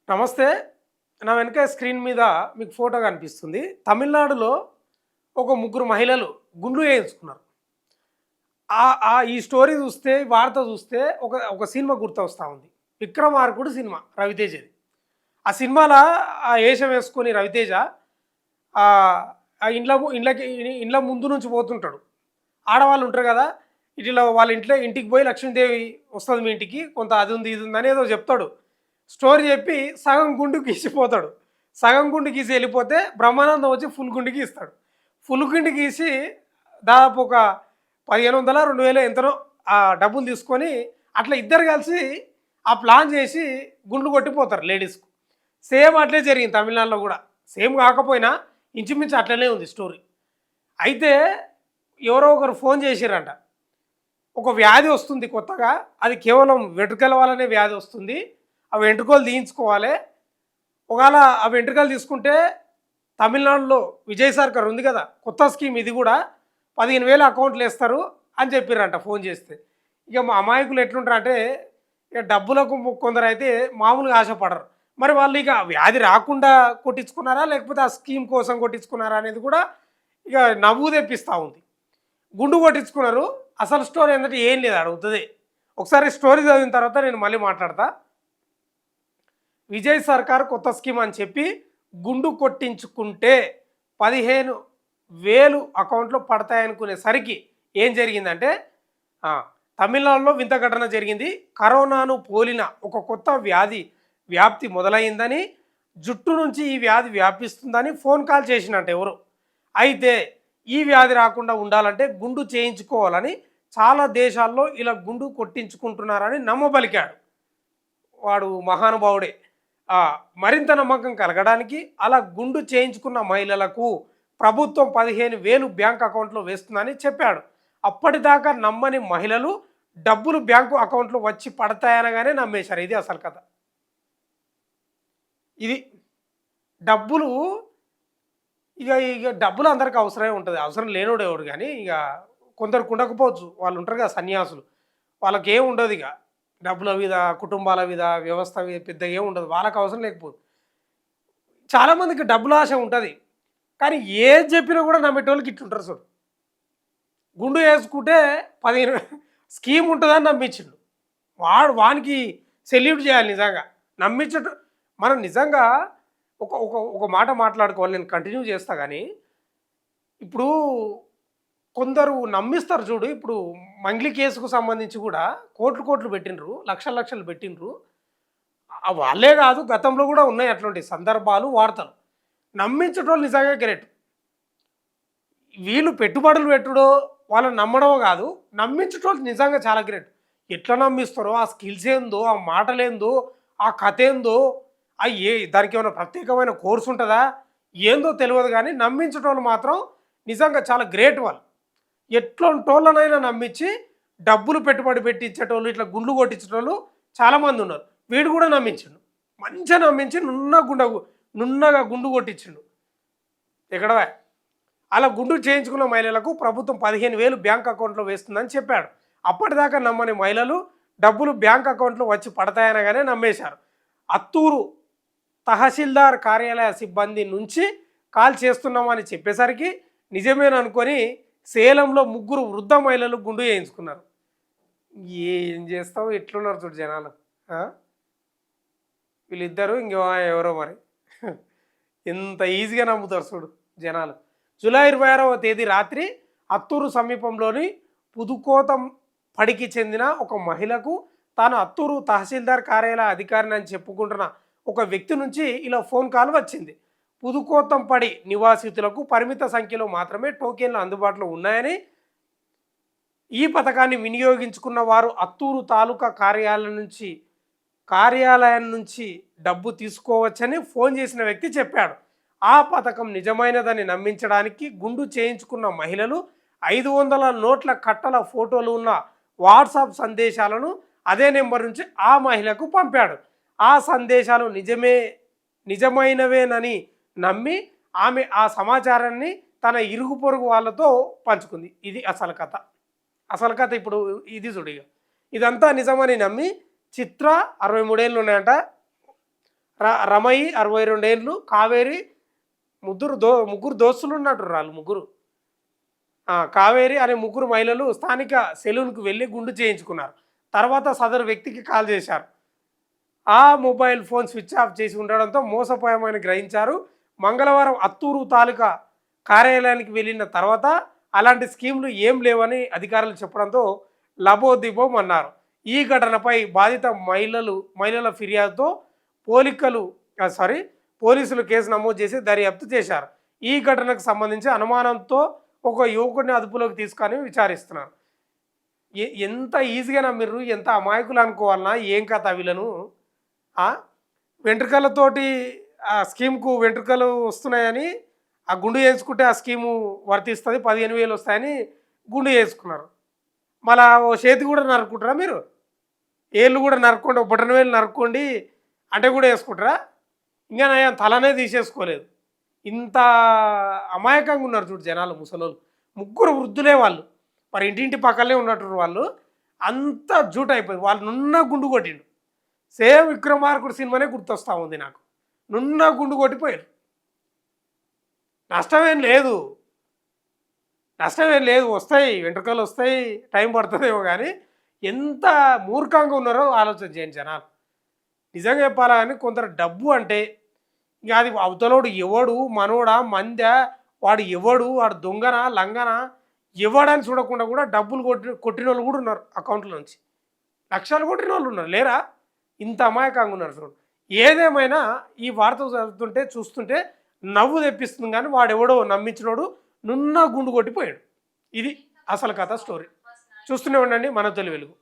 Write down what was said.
నమస్తే. నా వెనక స్క్రీన్ మీద మీకు ఫోటో కనిపిస్తుంది. తమిళనాడులో ఒక ముగ్గురు మహిళలు గుండు చేయించుకున్నారు. ఈ స్టోరీ చూస్తే, వార్త చూస్తే ఒక ఒక సినిమా గుర్తొస్తా ఉంది. 'విక్రమార్కుడు' సినిమా రవితేజది. ఆ సినిమాలో ఆ ఏషం వేసుకొని రవితేజ ఆ ఇండ్ల ముందు నుంచి పోతుంటాడు. ఆడవాళ్ళు ఉంటారు కదా! ఇట్లా వాళ్ళ ఇంటికి పోయి లక్ష్మీదేవి వస్తది మీ ఇంటికి, కొంత అది ఉంది, ఇది ఉందని ఏదో చెప్తాడు. స్టోరీ చెప్పి సగం గుండు గీసిపోతాడు. సగం గుండు గీసి వెళ్ళిపోతే బ్రహ్మానందం వచ్చి ఫుల్ గుండు గీస్తాడు. ఫుల్ గుండు గీసి దాదాపు ఒక 1500 2000 ఎంతనో ఆ డబ్బులు తీసుకొని అట్లా ఇద్దరు కలిసి ఆ ప్లాన్ చేసి గుండ్లు కొట్టిపోతారు లేడీస్కు. సేమ్ అట్లే జరిగింది తమిళనాడులో కూడా. సేమ్ కాకపోయినా ఇంచుమించు అట్లనే ఉంది స్టోరీ. అయితే ఎవరో ఒకరు ఫోన్ చేసిరంట. ఒక వ్యాధి వస్తుంది కొత్తగా, అది కేవలం వెంట్రుకల వల్లనే వ్యాధి వస్తుంది, ఆ వెంట్రుకలు తీయించుకోవాలి. ఒకవేళ ఆ వెంట్రుకలు తీసుకుంటే తమిళనాడులో విజయ్ సర్కార్ ఉంది కదా, కొత్త స్కీమ్ ఇది కూడా, 15,000 అకౌంట్లు వేస్తారు అని చెప్పిర్రంట ఫోన్ చేస్తే. ఇక మా అమాయకులు ఎట్లుంటారు అంటే, ఇక డబ్బులకు కొందరు అయితే మామూలుగా ఆశపడరు. మరి వాళ్ళు ఇక వ్యాధి రాకుండా కొట్టించుకున్నారా, లేకపోతే ఆ స్కీమ్ కోసం కొట్టించుకున్నారా అనేది కూడా ఇక నవ్వు తెప్పిస్తూ ఉంది. గుండు కొట్టించుకున్నారు. అసలు స్టోరీ ఏంటంటే ఏం లేదు, అడుగుతుంది. ఒకసారి స్టోరీ చదివిన తర్వాత నేను మళ్ళీ మాట్లాడతా. విజయ్ సర్కార్ కొత్త స్కీమ్ అని చెప్పి గుండు కొట్టించుకుంటే 15,000 అకౌంట్లో పడతాయనుకునేసరికి ఏం జరిగిందంటే, తమిళనాడులో వింత ఘటన జరిగింది. కరోనాను పోలిన ఒక కొత్త వ్యాధి వ్యాప్తి మొదలైందని, జుట్టు నుంచి ఈ వ్యాధి వ్యాపిస్తుందని ఫోన్ కాల్ చేసినట్టు ఎవరు. అయితే ఈ వ్యాధి రాకుండా ఉండాలంటే గుండు చేయించుకోవాలని చాలా దేశాల్లో ఇలా గుండు కొట్టించుకుంటున్నారని నమ్మబలికాడు. వాడు మహానుభావుడే. మరింత నమ్మకం కలగడానికి అలా గుండు చేయించుకున్న మహిళలకు ప్రభుత్వం 15,000 బ్యాంక్ అకౌంట్లో వేస్తుందని చెప్పాడు. అప్పటిదాకా నమ్మని మహిళలు డబ్బులు బ్యాంకు అకౌంట్లో వచ్చి పడతాయనగానే నమ్మేశారు. ఇది అసలు కథ. ఇది డబ్బులు ఇక ఇక డబ్బులు అందరికీ అవసరమే ఉంటుంది. అవసరం లేనోడు ఎవడు, కానీ ఇక కొందరికి ఉండకపోవచ్చు. వాళ్ళు ఉంటారు కదా సన్యాసులు, వాళ్ళకి ఏం ఉండదు. ఇక డబ్బుల మీద, కుటుంబాల మీద, వ్యవస్థ మీద పెద్దగా ఏం ఉండదు. వాళ్ళకి అవసరం లేకపోదు. చాలామందికి డబ్బుల ఆశ ఉంటుంది, కానీ ఏది చెప్పినా కూడా నమ్మేటోళ్ళకి ఇట్లుంటారు. చూడు, గుండు వేసుకుంటే 15 స్కీమ్ ఉంటుందని నమ్మించిండు. వానికి సెల్యూట్ చేయాలి నిజంగా. నమ్మించట మనం నిజంగా ఒక ఒక ఒక మాట మాట్లాడుకోవాలి. నేను కంటిన్యూ చేస్తా. కానీ ఇప్పుడు కొందరు నమ్మిస్తారు చూడు. ఇప్పుడు మంగ్లీ కేసుకు సంబంధించి కూడా కోట్లు పెట్టిండ్రు, లక్షలు పెట్టిండ్రు. వాళ్ళే కాదు, గతంలో కూడా ఉన్నాయి అట్లాంటి సందర్భాలు, వార్తలు. నమ్మించటోళ్ళు నిజంగా గ్రేట్. వీళ్ళు పెట్టుబడులు పెట్టుడో వాళ్ళని నమ్మడమో కాదు, నమ్మించటోళ్ళు నిజంగా చాలా గ్రేట్. ఎట్లా నమ్మిస్తారో, ఆ స్కిల్స్ ఏందో, ఆ మాటలేందో, ఆ కథ ఏందో, దానికి ఏమైనా ప్రత్యేకమైన కోర్సు ఉంటుందా ఏందో తెలియదు, కానీ నమ్మించటోళ్ళు మాత్రం నిజంగా చాలా గ్రేట్. వాళ్ళు ఎట్లాంటోళ్ళనైనా నమ్మించి డబ్బులు పెట్టుబడి పెట్టించేటోళ్ళు, ఇట్లా గుండ్లు కొట్టించేటోళ్ళు చాలామంది ఉన్నారు. వీడు కూడా నమ్మించిండు, మంచిగా నమ్మించి నున్నగా గుండు కొట్టించిండు. ఎక్కడ అలా గుండు చేయించుకున్న మహిళలకు ప్రభుత్వం 15,000 బ్యాంక్ అకౌంట్లో వేస్తుందని చెప్పాడు. అప్పటిదాకా నమ్మని మహిళలు డబ్బులు బ్యాంక్ అకౌంట్లో వచ్చి పడతాయనగానే నమ్మేశారు. అత్తూరు తహసీల్దార్ కార్యాలయ సిబ్బంది నుంచి కాల్ చేస్తున్నామని చెప్పేసరికి నిజమేననుకొని సేలంలో 3 వృద్ధ మహిళలు గుండు చేయించుకున్నారు. ఏం చేస్తావు, ఎట్లున్నారు చూడు జనాలు. వీళ్ళిద్దరూ ఎవరో మరి ఎంత ఈజీగా నమ్ముతారు చూడు జనాలు. జూలై 26వ తేదీ రాత్రి అత్తూరు సమీపంలోని పుదుకోతం పడికి చెందిన ఒక మహిళకు తాను అత్తూరు తహసీల్దార్ కార్యాలయ అధికారిని అని చెప్పుకుంటున్న ఒక వ్యక్తి నుంచి ఇలా ఫోన్ కాల్ వచ్చింది. పుదుకోతంపడి నివాసితులకు పరిమిత సంఖ్యలో మాత్రమే టోకెన్లు అందుబాటులో ఉన్నాయని, ఈ పథకాన్ని వినియోగించుకున్న వారు అత్తూరు తాలూకా కార్యాలయం నుంచి డబ్బు తీసుకోవచ్చని ఫోన్ చేసిన వ్యక్తి చెప్పాడు. ఆ పథకం నిజమైనదని నమ్మించడానికి గుండు చేయించుకున్న మహిళలు 500 నోట్ల కట్టల ఫోటోలు ఉన్న వాట్సాప్ సందేశాలను అదే నెంబర్ నుంచి ఆ మహిళకు పంపాడు. ఆ సందేశాలు నిజమైనవేనని నమ్మి ఆమె ఆ సమాచారాన్ని తన ఇరుగు పొరుగు వాళ్ళతో పంచుకుంది. ఇది అసలు కథ. ఇప్పుడు ఇది చూడు. ఇదంతా నిజమని నమ్మి చిత్ర 63 ఏళ్ళు ఉన్నాయంట. రమయి 62 ఏళ్ళు, కావేరి ముగ్గురు దోస్తులు ఉన్నట్టు వాళ్ళు ముగ్గురు. కావేరి అనే ముగ్గురు మహిళలు స్థానిక సెలూన్‌కు వెళ్లి గుండు చేయించుకున్నారు. తర్వాత సదరు వ్యక్తికి కాల్ చేశారు. ఆ మొబైల్ ఫోన్ స్విచ్ ఆఫ్ చేసి ఉండడంతో మోసపోయామని గ్రహించారు. మంగళవారం అత్తూరు తాలూకా కార్యాలయానికి వెళ్ళిన తర్వాత అలాంటి స్కీములు ఏం లేవని అధికారులు చెప్పడంతో లబోదిబోం అన్నారు. ఈ ఘటనపై బాధిత మహిళల ఫిర్యాదుతో పోలీసులు కేసు నమోదు చేసి దర్యాప్తు చేశారు. ఈ ఘటనకు సంబంధించి అనుమానంతో ఒక యువకుడిని అదుపులోకి తీసుకొని విచారిస్తున్నారు. ఎంత ఈజీగా నమ్మిర్రు, ఎంత అమాయకులు అనుకోవాలన్నా, ఏం కథ వీళ్ళను. వెంట్రుకలతోటి ఆ స్కీమ్కు వెంట్రుకలు వస్తున్నాయని ఆ గుండు వేసుకుంటే ఆ స్కీము వర్తిస్తుంది, 15,000 వస్తాయని గుండు వేసుకున్నారు. మళ్ళా ఓ చేతి కూడా నరుక్కుంటారా మీరు? ఏళ్ళు కూడా నరుక్కోండి, బొటన వేలు నరుక్కోండి అంటే కూడా వేసుకుంటారా? ఇంకా నయం తలనే తీసేసుకోలేదు. ఇంత అమాయకంగా ఉన్నారు చూడు జనాలు, ముసలోళ్ళు. ముగ్గురు వృద్ధులే వాళ్ళు, మరి ఇంటింటి పక్కనే ఉన్నట్టు వాళ్ళు. అంత జూట్ అయిపోయింది. వాళ్ళు నున్న గుండు కొట్టిండు. సేమ్ విక్రమార్కుడు సినిమానే గుర్తొస్తూ ఉంది నాకు. నున్న గుండు కొట్టిపోయారు. నష్టమేం లేదు, వస్తాయి వెంట్రుకలు వస్తాయి, టైం పడుతుందేమో. కానీ ఎంత మూర్ఖంగా ఉన్నారో ఆలోచన చేయండి జనాలు. నిజంగా చెప్పాలా కానీ కొందరు డబ్బు అంటే ఇక అది అవతలోడు ఎవడు, మనోడా మందా, వాడు ఎవడు, వాడు దొంగనా లంగనా ఇవ్వడానికి చూడకుండా కూడా డబ్బులు కొట్టిన వాళ్ళు కూడా ఉన్నారు. అకౌంట్లో నుంచి లక్షలు కొట్టిన వాళ్ళు ఉన్నారు, లేరా? ఇంత అమాయకంగా ఉన్నారు చూడు. ఏదేమైనా ఈ వార్త చదువుతుంటే చూస్తుంటే నవ్వు తెప్పిస్తుంది. కానీ వాడెవడో నమ్మించినోడు నున్న గుండు కొట్టిపోయాడు. ఇది అసలు కథ స్టోరీ. చూస్తూనే ఉండండి మన తొలి వెలుగు.